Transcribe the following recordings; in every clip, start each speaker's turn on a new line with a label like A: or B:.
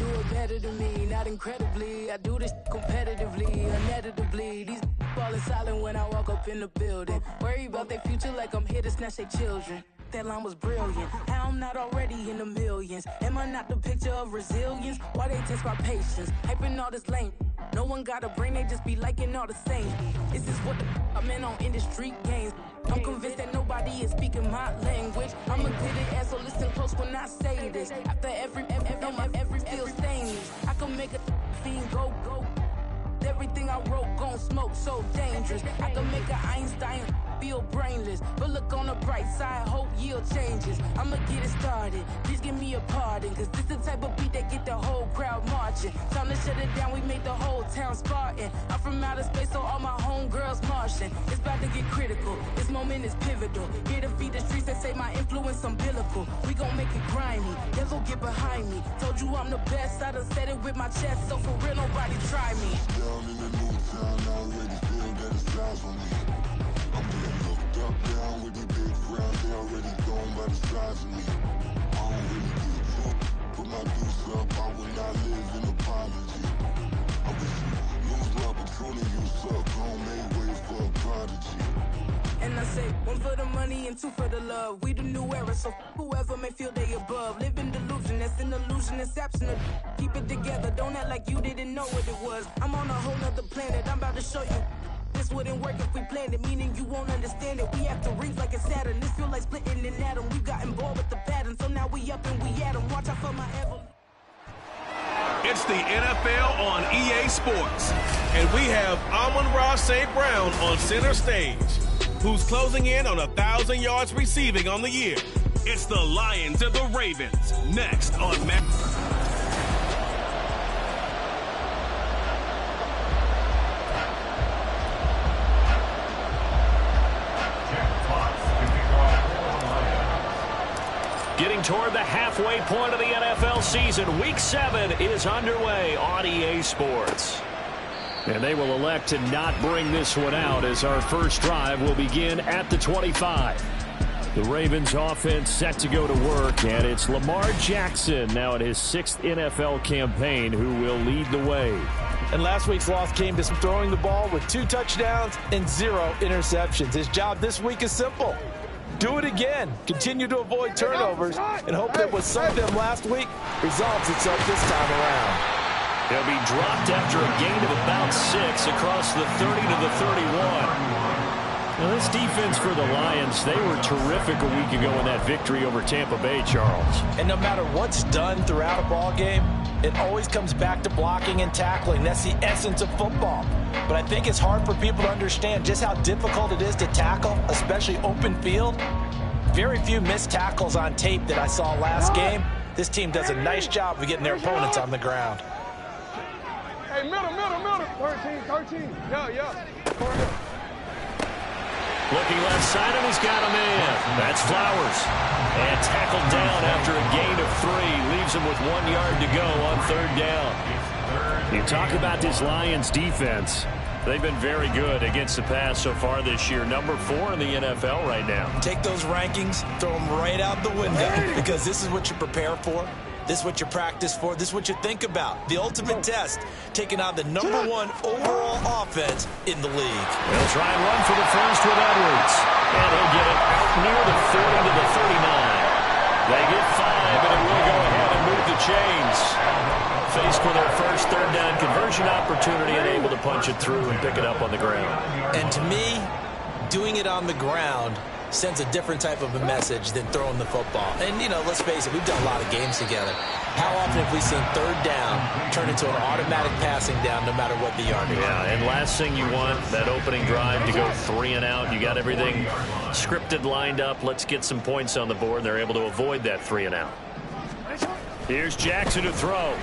A: do it better than me, not incredibly. I do this competitively, inevitably. These falling silent when I walk up in the building. Worry about their future like I'm here to snatch their children. That line was brilliant. How I'm not already in the millions? Am I not the picture of resilience? Why they test my patience? Hyping all this lame. No one got a brain, they just be liking all the same. Is this what the I'm in on industry games? I'm convinced that nobody is speaking my language. I'm a good ass, so listen close when I say this. After every feel stainless, I can make a fiend go. Everything I wrote gon' smoke, so dangerous. I can make an Einstein feel brainless, but look on the bright side, hope yield changes. I'ma get it started, please give me a pardon, cause this the type of beat that get the whole crowd marching. Time to shut it down, we make the whole town Spartan. I'm from outer space, so all my homegirls Martian. It's about to get critical, this moment is pivotal. Here to feed the streets that say my influence umbilical. We gon' make it grimy, never get behind me. Told you I'm the best, I done said it with my chest, so for real nobody try me.
B: Down in the new town, I already feel that it's time for me. I'm getting looked up, down with the big crowd, they already gone by the size of me. I don't really give a fuck, put my deuce up, I will not live in apology. I wish you lose love, but truly you suck, don't make way for a prodigy.
A: And I say, one for the money and two for the love. We the new era, so whoever may feel they above. Live in delusion, that's an illusion, that's absent of. Keep it together, don't act like you didn't know what it was. I'm on a whole nother planet, I'm about to show you. This wouldn't work if we planned it, meaning you won't understand it. We have to rings like a Saturn, this feel like splitting an atom. We got involved with the pattern, so now we up and we at 'em. Watch out for my ever.
C: It's the NFL on EA Sports, and we have Amon-Ra St. Brown on center stage, who's closing in on 1,000 yards receiving on the year. It's the Lions and the Ravens, next on
D: Getting toward the halfway point of the NFL season, Week 7 is underway on EA Sports. And they will elect to not bring this one out as our first drive will begin at the 25. The Ravens offense set to go to work, and it's Lamar Jackson now in his 6th NFL campaign who will lead the way.
E: And last week's loss came to throwing the ball with 2 touchdowns and 0 interceptions. His job this week is simple. Do it again. Continue to avoid turnovers and hope that what some of them last week resolves itself this time around.
D: He'll be dropped after a gain of about 6 across the 30 to the 31. Now this defense for the Lions, they were terrific a week ago in that victory over Tampa Bay, Charles.
E: And no matter what's done throughout a ball game, it always comes back to blocking and tackling. That's the essence of football. But I think it's hard for people to understand just how difficult it is to tackle, especially open field. Very few missed tackles on tape that I saw last game. This team does a nice job of getting their opponents on the ground.
F: Hey, middle. 13. Yeah.
D: Looking left side, and he's got him in. That's Flowers. And tackled down after a gain of 3. Leaves him with 1 yard to go on 3rd down. You talk about this Lions defense. They've been very good against the pass so far this year. Number 4 in the NFL right now.
E: Take those rankings, throw them right out the window, because this is what you prepare for. This is what you practice for. This is what you think about. The ultimate test, taking on the number 1 overall offense in the league.
D: They'll try and run for the first with Edwards. And he'll get it out near the 40 to the 39. They get 5, and it will go ahead and move the chains. Faced with their first 3rd down conversion opportunity and able to punch it through and pick it up on the ground.
E: And to me, doing it on the ground sends a different type of a message than throwing the football. And, you know, let's face it, we've done a lot of games together. How often have we seen 3rd down turn into an automatic passing down no matter what the yardage?
D: Yeah, and last thing you want, that opening drive to go 3 and out. You got everything scripted, lined up. Let's get some points on the board. They're able to avoid that 3 and out. Here's Jackson to throw.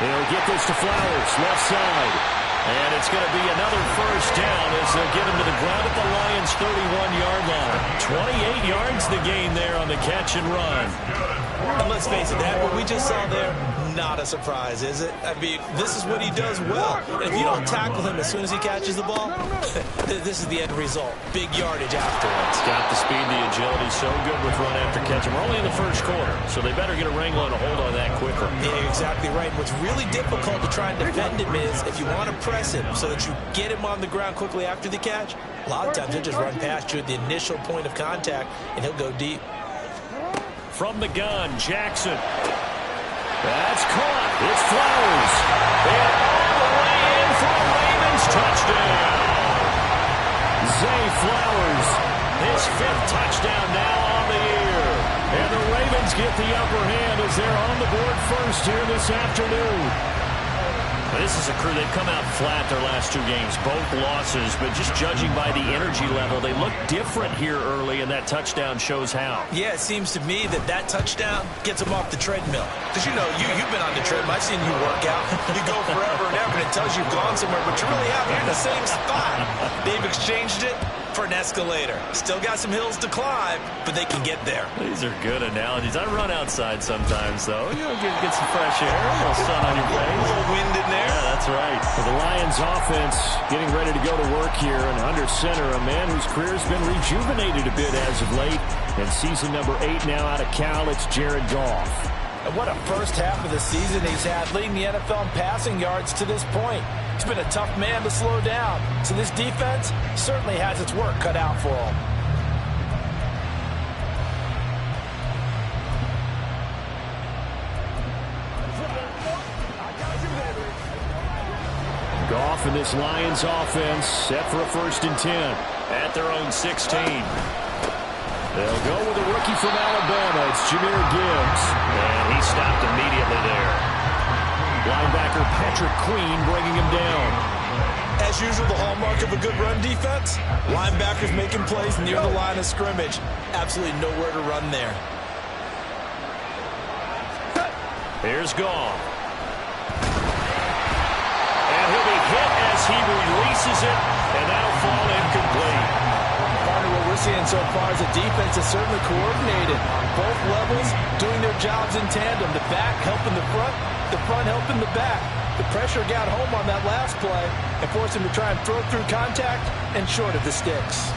D: He'll get this to Flowers, left side. And it's going to be another first down as they'll get him to the ground at the Lions Lions' 31-yard line. 28 yards the gain there on the catch and run.
E: And let's face it, that what we just saw there, not a surprise, is it? I mean, this is what he does well. And if you don't tackle him as soon as he catches the ball, this is the end result. Big yardage afterwards.
D: Got the speed, the agility, so good with run after catch. And we're only in the first quarter, so they better get a wrangle and a hold on that quickly.
E: Yeah, you're exactly right. What's really difficult to try and defend him is if you want to press him so that you get him on the ground quickly after the catch, a lot of times he'll just run past you at the initial point of contact, and he'll go deep.
D: From the gun, Jackson. That's caught. It's Flowers. And all the way in for a Ravens touchdown. Zay Flowers, his 5th touchdown now on the year. And the Ravens get the upper hand as they're on the board first here this afternoon. This is a crew, they've come out flat their last 2 games, both losses, but just judging by the energy level, they look different here early, and that touchdown shows how.
E: Yeah, it seems to me that touchdown gets them off the treadmill. Because, you know, you've been on the treadmill. I've seen you work out. You go forever and ever, and it tells you you've gone somewhere, but you really haven't. You're in the same spot. They've exchanged it for an escalator. Still got some hills to climb, but they can get there.
D: These are good analogies. I run outside sometimes, though. You know, get some fresh air, a little sun on your face.
E: A little wind in there.
D: Yeah, that's right. For the Lions offense getting ready to go to work here, and under center, a man whose career has been rejuvenated a bit as of late. And season number 8 now out of Cal, it's Jared Goff.
E: And what a first half of the season he's had, leading the NFL in passing yards to this point. He's been a tough man to slow down. So this defense certainly has its work cut out for him.
D: Goff and this Lions offense set for a 1st and 10 at their own 16. They'll go with a rookie from Alabama. It's Jahmyr Gibbs. And he stopped immediately there. Linebacker Patrick Queen bringing him down.
E: As usual, the hallmark of a good run defense, linebackers making plays near the line of scrimmage. Absolutely nowhere to run there.
D: Here's Goff. And he'll be hit as he releases it, and that'll fall incomplete.
E: What we're seeing so far is the defense is certainly coordinated on both levels, doing their jobs in tandem. The back helping the front helping the back. The pressure got home on that last play and forced him to try and throw through contact and short of the sticks.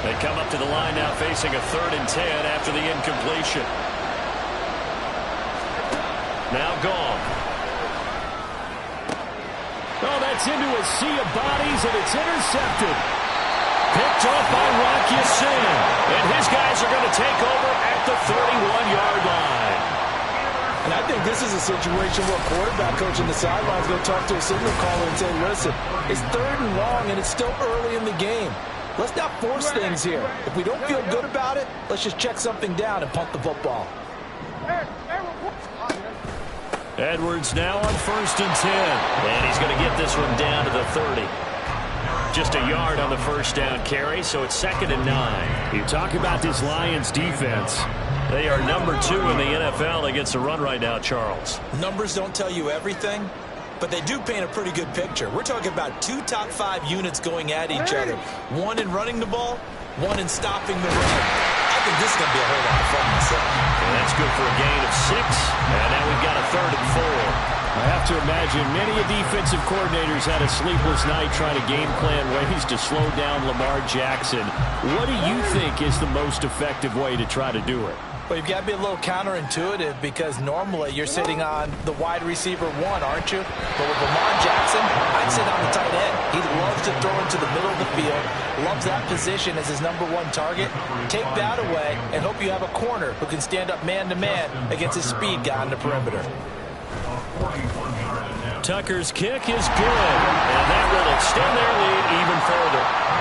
D: They come up to the line now facing a 3rd and 10 after the incompletion. Now Goff. Oh, that's into a sea of bodies, and it's intercepted. Picked off by Rock Ya-Sin. And his guys are going to take over at the 31-yard line.
E: And I think this is a situation where a quarterback coach on the sideline is going to talk to a signal caller and say, listen, it's 3rd and long, and it's still early in the game. Let's not force things here. If we don't feel good about it, let's just check something down and punt the football.
D: Edwards now on 1st and 10. And he's going to get this one down to the 30. Just a yard on the first down carry, so it's 2nd and 9. You talk about this Lions defense. They are number 2 in the NFL against the run right now, Charles.
E: Numbers don't tell you everything, but they do paint a pretty good picture. We're talking about 2 top 5 units going at each other. One in running the ball, one in stopping the run. I think this is going to be a whole lot of fun myself.
D: And that's good for a gain of 6. And now we've got a 3rd and 4. I have to imagine many defensive coordinators had a sleepless night trying to game plan ways to slow down Lamar Jackson. What do you think is the most effective way to try to do it?
E: Well, you've got to be a little counterintuitive because normally you're sitting on the wide receiver 1, aren't you? But with Lamar Jackson, I'd sit on the tight end. He loves to throw into the middle of the field, loves that position as his number 1 target. Take that away and hope you have a corner who can stand up man-to-man against his speed guy on the perimeter.
D: Tucker's kick is good, and that will extend their lead even further.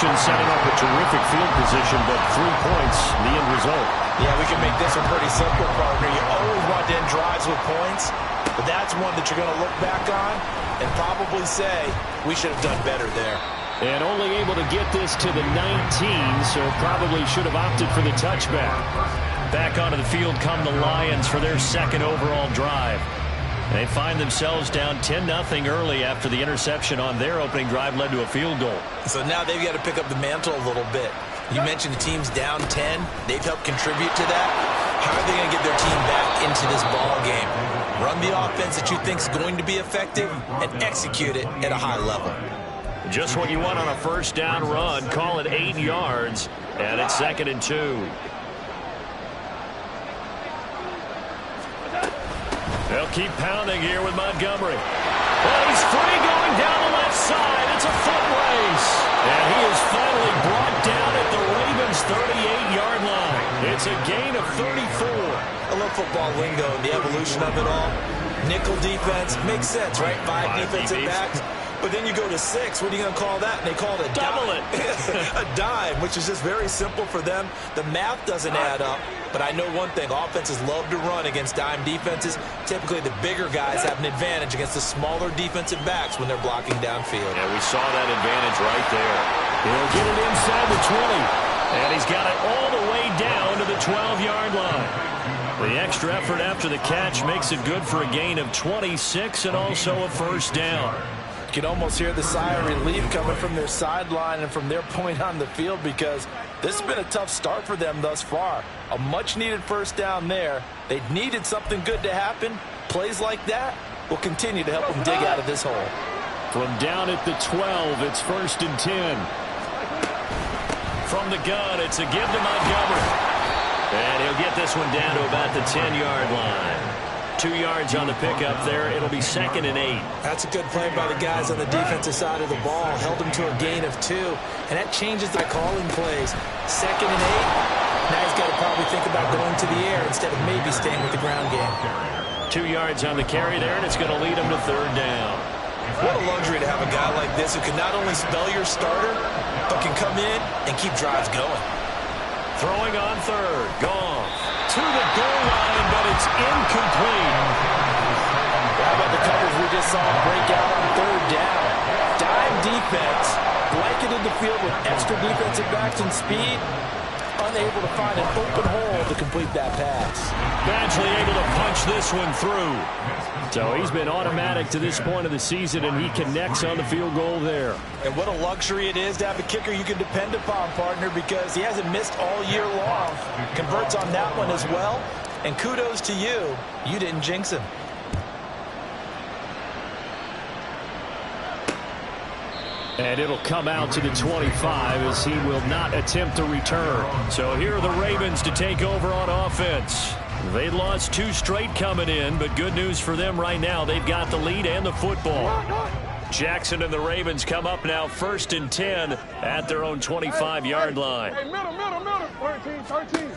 D: interception, setting up a terrific field position, but 3 points, the end result.
E: Yeah, we can make this one pretty simple, partner. You always want to end drives with points, but that's one that you're going to look back on and probably say, we should have done better there.
D: And only able to get this to the 19, so probably should have opted for the touchback. Back onto the field come the Lions for their second overall drive. They find themselves down 10-0 early after the interception on their opening drive led to a field goal.
E: So now they've got to pick up the mantle a little bit. You mentioned the team's down 10. They've helped contribute to that. How are they going to get their team back into this ball game? Run the offense that you think is going to be effective and execute it at a high level.
D: Just what you want on a first down run. Call it 8 yards, and it's 2nd and 2. They'll keep pounding here with Montgomery. Well, he's free going down the left side. It's a foot race. And he is finally brought down at the Ravens' 38-yard line. It's a gain of 34.
E: I love football lingo and the evolution of it all. Nickel defense makes sense, right? 5 defensive backs. But then you go to 6. What are you going to call that? And they call it a
D: double
E: dime. A dime, which is just very simple for them. The math doesn't add up. But I know one thing. Offenses love to run against dime defenses. Typically, the bigger guys have an advantage against the smaller defensive backs when they're blocking downfield.
D: Yeah, we saw that advantage right there. He'll get it inside the 20. And he's got it all the way down to the 12-yard line. The extra effort after the catch makes it good for a gain of 26 and also a first down.
E: You can almost hear the sigh of relief coming from their sideline and from their point on the field because this has been a tough start for them thus far. A much-needed first down there. They needed something good to happen. Plays like that will continue to help them dig out of this hole.
D: From down at the 12, it's 1st and 10. From the gun, it's a give to Montgomery. And he'll get this one down to about the 10-yard line. 2 yards on the pickup there. It'll be 2nd and 8.
E: That's a good play by the guys on the defensive side of the ball. Held them to a gain of 2. And that changes the calling plays. 2nd and 8. Now he's got to probably think about going to the air instead of maybe staying with the ground game.
D: 2 yards on the carry there, and it's going to lead him to 3rd down.
E: What a luxury to have a guy like this who can not only spell your starter, but can come in and keep drives going.
D: Throwing on 3rd. Goff to the goal line, but it's incomplete.
E: How about the coverage we just saw break out on 3rd down? Dime defense, blanketed the field with extra defensive backs and speed. Unable to find an open hole to complete that pass.
D: Badgley able to punch this one through. So he's been automatic to this point of the season, and he connects on the field goal there.
E: And what a luxury it is to have a kicker you can depend upon, partner, because he hasn't missed all year long. Converts on that one as well. And kudos to you. You didn't jinx him.
D: And it'll come out to the 25 as he will not attempt to return. So here are the Ravens to take over on offense. They lost 2 straight coming in, but good news for them right now. They've got the lead and the football. Jackson and the Ravens come up now 1st and 10 at their own 25-yard line.
F: Hey, middle. 13.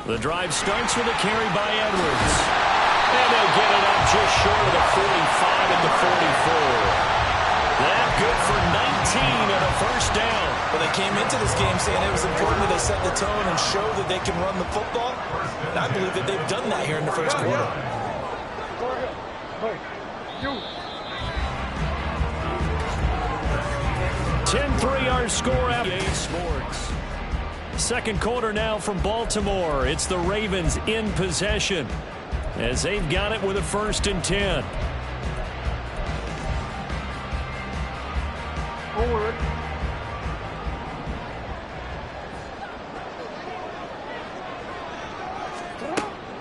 D: The drive starts with a carry by Edwards. And they'll get it up just short of the 45 at the 44. That good for 19 and a first down.
E: Well, they came into this game saying it was important that they set the tone and show that they can run the football. And I believe that they've done that here in the first quarter.
F: Go ahead. Hey, you.
D: 10-3 our score at EA Sports. Second quarter now from Baltimore. It's the Ravens in possession as they've got it with a 1st and 10.
F: Forward.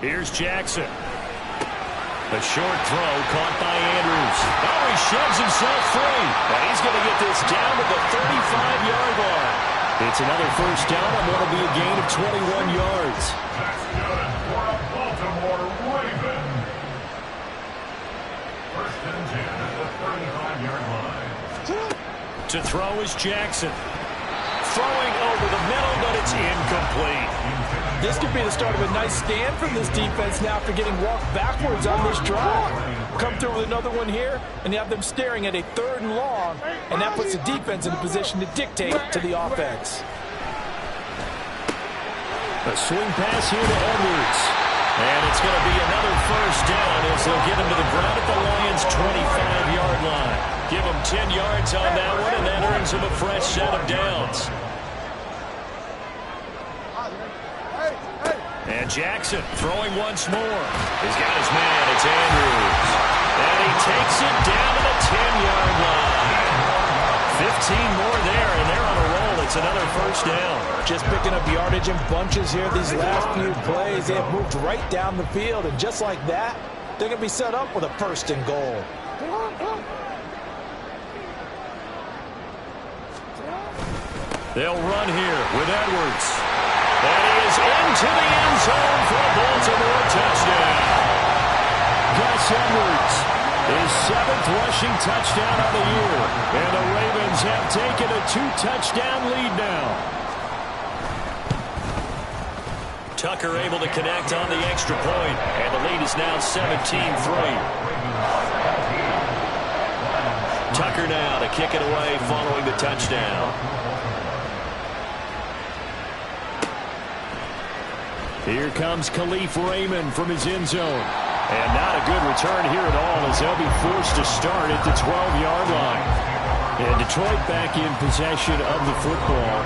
D: Here's Jackson. A short throw caught by Andrews. Oh, he shoves himself free. And he's going to get this down to the 35-yard line. It's another first down and what will be a gain of 21 yards.
B: Baltimore Ravens. 1st and 10 at the 35-yard line.
D: To throw is Jackson. Throwing over the middle, but it's incomplete.
E: This could be the start of a nice stand from this defense now after getting walked backwards on this drive. come through with another one here, and you have them staring at a 3rd and long, and that puts the defense in a position to dictate to the offense.
D: A swing pass here to Edwards. And it's going to be another first down as they'll get him to the ground at the Lions' 25-yard line. Give him 10 yards on that one, and that earns him a fresh set of downs. And Jackson throwing once more. He's got his man. It's Andrews. And he takes it down to the 10-yard line. 15 more there, and they're on a roll. It's another first down.
E: Just picking up yardage in bunches here these last few plays. They have moved right down the field, and just like that, they're going to be set up with a 1st and goal.
D: They'll run here with Edwards. And he is into the end zone for a Baltimore touchdown. Gus Edwards, his 7th rushing touchdown of the year. And the Ravens have taken a 2-touchdown lead now. Tucker able to connect on the extra point, and the lead is now 17-3. Tucker now to kick it away following the touchdown. Here comes Khalif Raymond from his end zone. And not a good return here at all as they'll be forced to start at the 12-yard line. And Detroit back in possession of the football.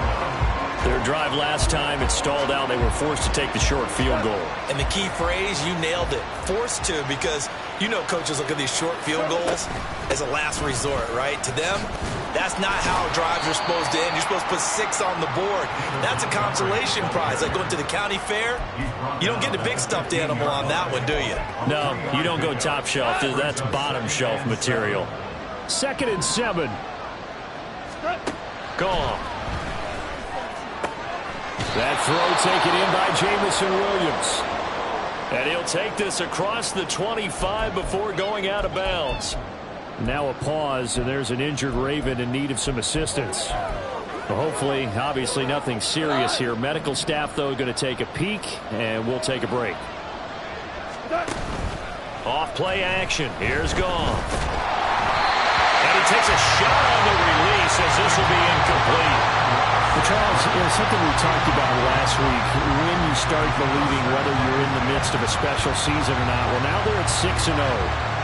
D: Their drive last time, it stalled out. They were forced to take the short field goal.
E: And the key phrase, you nailed it, forced to, because you know coaches look at these short field goals as a last resort, right? To them, that's not how drives are supposed to end. You're supposed to put 6 on the board. That's a consolation prize. Like going to the county fair, you don't get the big stuffed animal on that one, do you?
D: No, you don't go top shelf. That's bottom shelf material. 2nd and 7. Gone. That throw taken in by Jamison Williams. And he'll take this across the 25 before going out of bounds. Now a pause, and there's an injured Raven in need of some assistance. Well, hopefully, obviously nothing serious here. Medical staff, though, going to take a peek, and we'll take a break. Off play action. Here's Goff. And he takes a shot on the release as this will be incomplete. Well, Charles, something we talked about last week, when you start believing whether you're in the midst of a special season or not. Well, now they're at 6-0.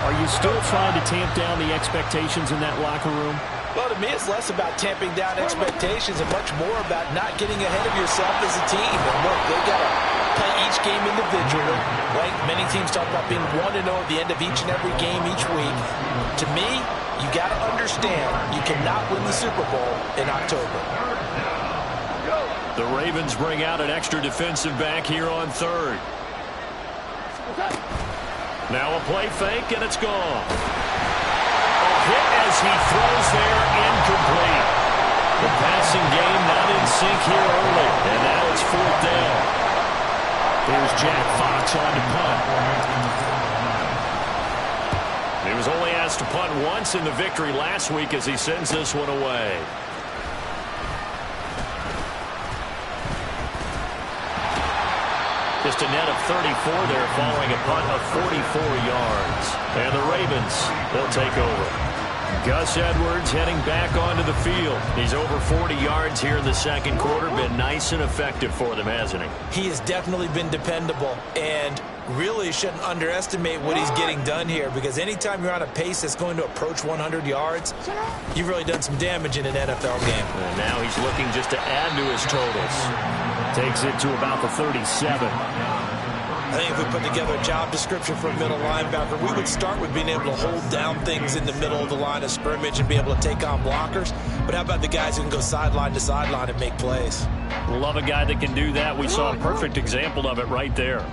D: Are you still trying to tamp down the expectations in that locker room?
E: Well, to me, it's less about tamping down expectations and much more about not getting ahead of yourself as a team. And look, they've got to play each game individually. Like many teams talk about being 1-0 at the end of each and every game each week. To me, you got to understand you cannot win the Super Bowl in October.
D: The Ravens bring out an extra defensive back here on 3rd. Now a play fake, and it's gone. A hit as he throws there, incomplete. The passing game not in sync here early, and now it's 4th down. There's Jack Fox on to punt. He was only asked to punt once in the victory last week as he sends this one away. Just a net of 34 there following a punt of 44 yards. And the Ravens, they'll take over. Gus Edwards heading back onto the field. He's over 40 yards here in the 2nd quarter. Been nice and effective for them, hasn't he?
E: He has definitely been dependable, and really shouldn't underestimate what he's getting done here, because anytime you're on a pace that's going to approach 100 yards, you've really done some damage in an NFL game.
D: And now he's looking just to add to his totals. Takes it to about the 37.
E: I think if we put together a job description for a middle linebacker, we would start with being able to hold down things in the middle of the line of scrimmage and be able to take on blockers. But how about the guys who can go sideline to sideline and make plays?
D: Love a guy that can do that. We saw a perfect example of it right there.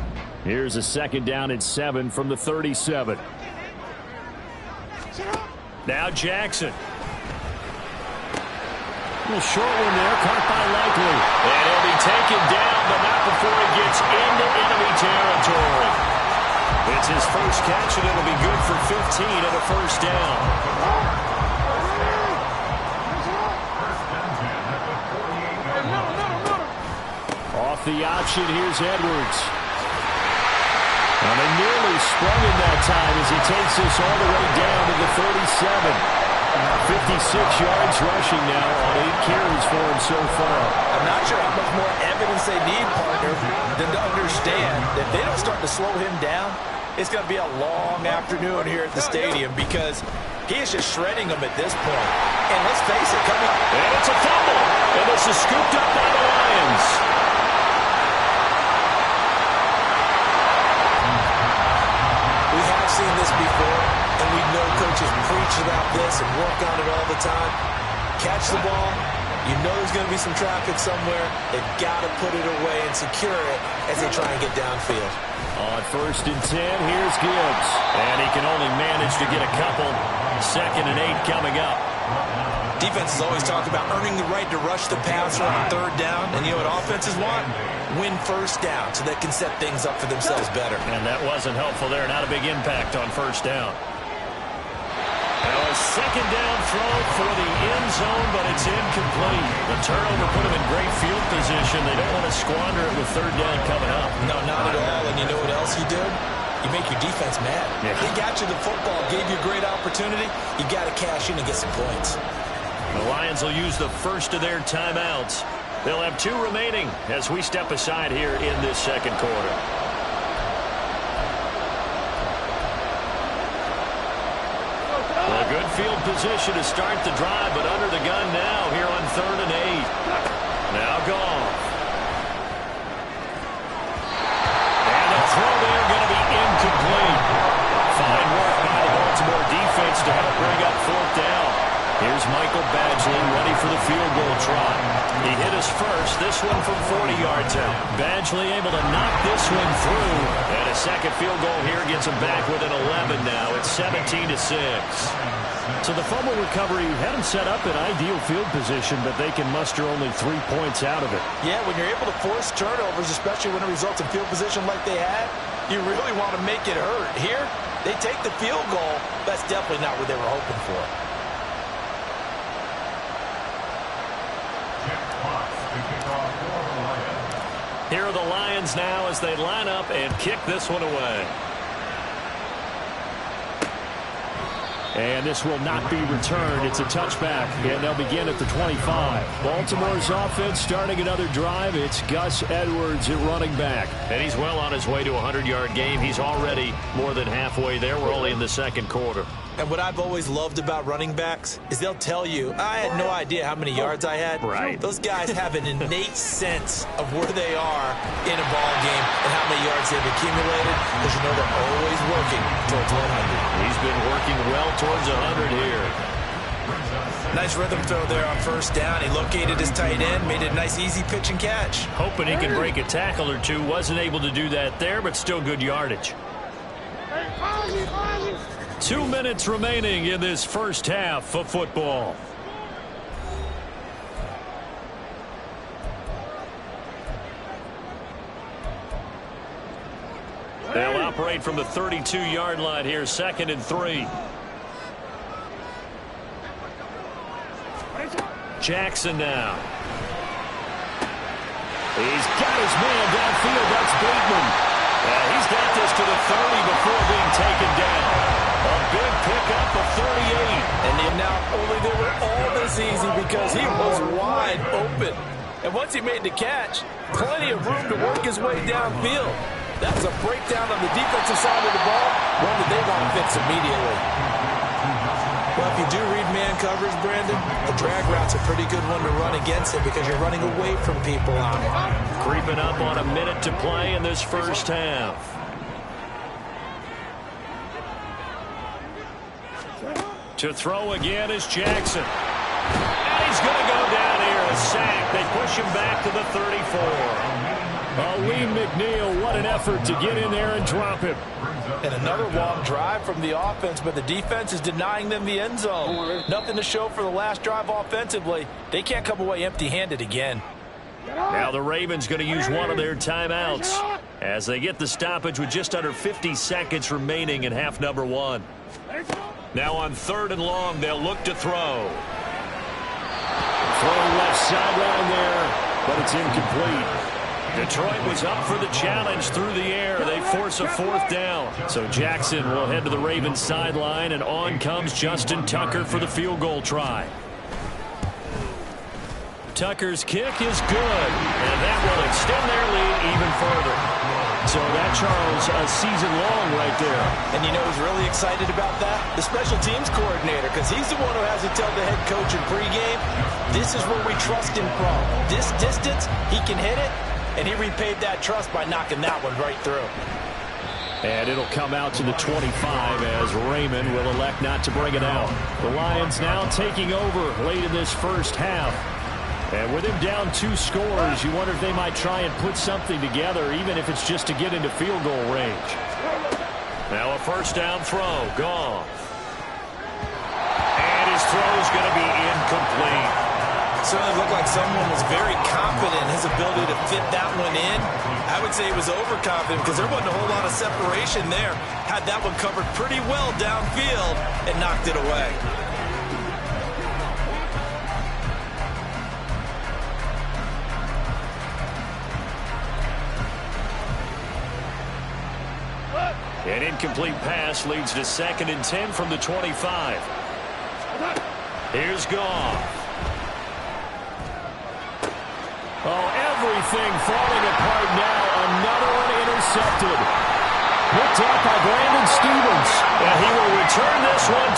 D: Here's a 2nd down and 7 from the 37. Now Jackson. A little short one there, caught by Likely. And he'll be taken down, but not before he gets into enemy territory. It's his first catch, and it'll be good for 15 and a first down. Off the option, here's Edwards. And they nearly sprung him that time as he takes this all the way down to the 37. 56 yards rushing now on 8 carries for him so far.
E: I'm not sure how much more evidence they need, partner, than to understand that if they don't start to slow him down, it's going to be a long afternoon here at the stadium because he is just shredding them at this point. And let's face it,
D: and it's a fumble. And this is scooped up by the Lions.
E: We have seen this before, and we know coaches preach about this and work on it all the time. Catch the ball. You know there's going to be some traffic somewhere. They've got to put it away and secure it as they try and get downfield.
D: On 1st and 10, here's Gibbs. And he can only manage to get a couple. 2nd and 8 coming up.
E: Defenses always talk about earning the right to rush the passer on 3rd down. And you know what offenses want? Win 1st down so they can set things up for themselves better.
D: And that wasn't helpful there. Not a big impact on 1st down. Now a 2nd down throw for the end zone, but it's incomplete. The turnover put them in great field position. They don't want to squander it with 3rd down coming up.
E: No, not at all. And you know what else you did? You make your defense mad.
D: Yeah.
E: They got you the football, gave you a great opportunity. You got to cash in and get some points.
D: The Lions will use the first of their timeouts. They'll have 2 remaining as we step aside here in this 2nd quarter. A good field position to start the drive, but under the gun now here on 3rd and 8. Now Goff. And the throw there going to be incomplete. Fine work by the Baltimore defense to help bring up 4th down. Here's Michael Badgley ready for the field goal try. He hit us first, this one from 40 yards out. Badgley able to knock this one through. And a 2nd field goal here gets him back within 11 now. It's 17-6. So the fumble recovery had him set up in ideal field position, but they can muster only 3 points out of it.
E: Yeah, when you're able to force turnovers, especially when it results in field position like they had, you really want to make it hurt. Here, they take the field goal. That's definitely not what they were hoping for.
D: Here are the Lions now as they line up and kick this one away. And this will not be returned. It's a touchback, and they'll begin at the 25. Baltimore's offense starting another drive. It's Gus Edwards at running back. And he's well on his way to a 100-yard game. He's already more than halfway there. We're only in the 2nd quarter.
E: And what I've always loved about running backs is they'll tell you, I had no idea how many yards I had.
D: Right.
E: Those guys have an innate sense of where they are in a ball game and how many yards they've accumulated, because you know they're always working towards 100.
D: He's been working well towards 100 here.
E: Nice rhythm throw there on 1st down. He located his tight end, made it a nice easy pitch and catch.
D: Hoping he could break a tackle or two. Wasn't able to do that there, but still good yardage. 2 minutes remaining in this 1st half of football. They'll operate from the 32-yard line here, 2nd and 3. Jackson now. He's got his man downfield. That's Bateman. He's got this to the 30 before being taken down. A big pickup of 38.
E: And now only they were all this easy because he was wide open. And once he made the catch, plenty of room to work his way downfield. That was a breakdown on the defensive side of the ball, one that they want to fix immediately. Well, if you do read man coverage, Brandon, the drag route's a pretty good one to run against it because you're running away from people on it.
D: Creeping up on a minute to play in this 1st half. To throw again is Jackson. And he's going to go down here. A sack. They push him back to the 34. Lee McNeil, what an effort to get in there and drop him.
E: And another long drive from the offense, but the defense is denying them the end zone. Nothing to show for the last drive offensively. They can't come away empty-handed again.
D: Now the Ravens going to use one of their timeouts as they get the stoppage with just under 50 seconds remaining in half number 1. Now on 3rd and long, they'll look to throw. Throw left sideline there, but it's incomplete. Detroit was up for the challenge through the air. They force a 4th down. So Jackson will head to the Ravens sideline, and on comes Justin Tucker for the field goal try. Tucker's kick is good, and that will extend their lead even further. So that, Charles, a season long right there.
E: And you know who's really excited about that? The special teams coordinator, because he's the one who has to tell the head coach in pregame, this is where we trust him from. This distance, he can hit it, and he repaid that trust by knocking that one right through.
D: And it'll come out to the 25 as Raymond will elect not to bring it out. The Lions now taking over late in this first half. And with him down 2 scores, you wonder if they might try and put something together, even if it's just to get into field goal range. Now a first down throw, gone. And his throw is going to be incomplete.
E: Certainly looked like someone was very confident in his ability to fit that one in. I would say he was overconfident because there wasn't a whole lot of separation there. Had that one covered pretty well downfield and knocked it away.
D: An incomplete pass leads to 2nd and 10 from the 25. Here's Goff. Oh, everything falling apart now. Another one intercepted. Picked up by Brandon Stephens. And he will return this one